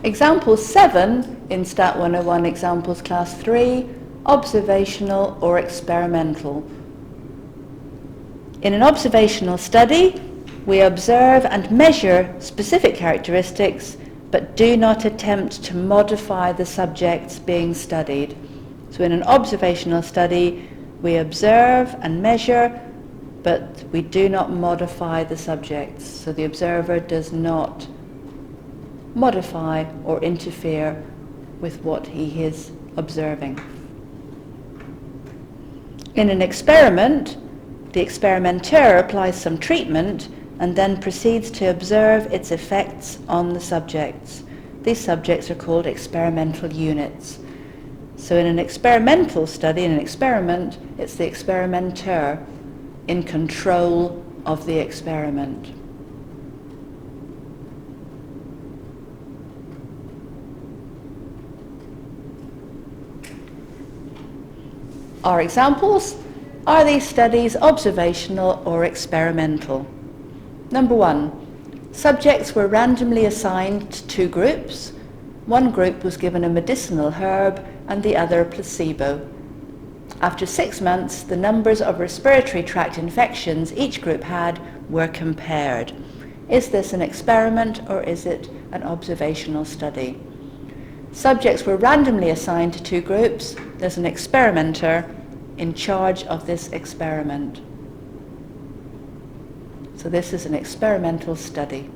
Example 7 in Stat 101 Examples Class 3, observational or experimental. In an observational study, we observe and measure specific characteristics, but do not attempt to modify the subjects being studied. So in an observational study, we observe and measure, but we do not modify the subjects. So the observer does not modify or interfere with what he is observing. In an experiment, the experimenter applies some treatment and then proceeds to observe its effects on the subjects. These subjects are called experimental units. So in an experimental study, in an experiment, it's the experimenter in control of the experiment. Our examples: are these studies observational or experimental? Number 1, subjects were randomly assigned to 2 groups. One group was given a medicinal herb and the other a placebo. After 6 months, the numbers of respiratory tract infections each group had were compared. Is this an experiment or is it an observational study? Subjects were randomly assigned to 2 groups. There's an experimenter in charge of this experiment. So this is an experimental study.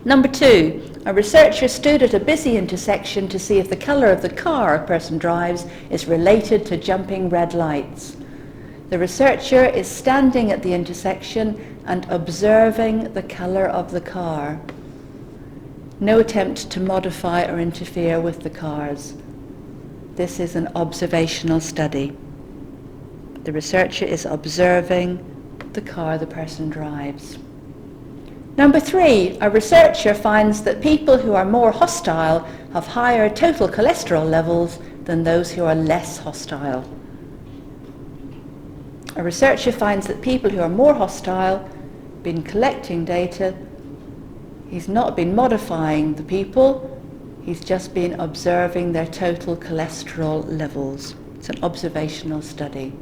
Number 2, a researcher stood at a busy intersection to see if the colour of the car a person drives is related to jumping red lights. The researcher is standing at the intersection and observing the colour of the car. No attempt to modify or interfere with the cars. This is an observational study. The researcher is observing the car the person drives. Number 3, a researcher finds that people who are more hostile have higher total cholesterol levels than those who are less hostile. A researcher finds that people who are more hostile been collecting data. He's not been modifying the people, he's just been observing their total cholesterol levels. It's an observational study.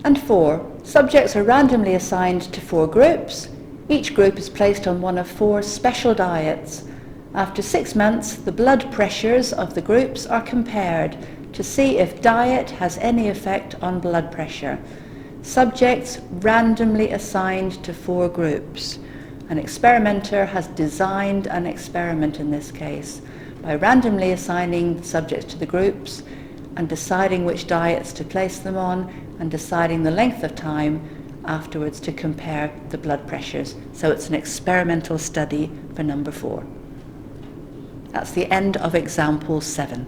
And 4, subjects are randomly assigned to 4 groups. Each group is placed on one of 4 special diets. After 6 months, the blood pressures of the groups are compared to see if diet has any effect on blood pressure. Subjects randomly assigned to 4 groups. An experimenter has designed an experiment in this case by randomly assigning subjects to the groups and deciding which diets to place them on and deciding the length of time afterwards to compare the blood pressures. So it's an experimental study for number 4. That's the end of example 7.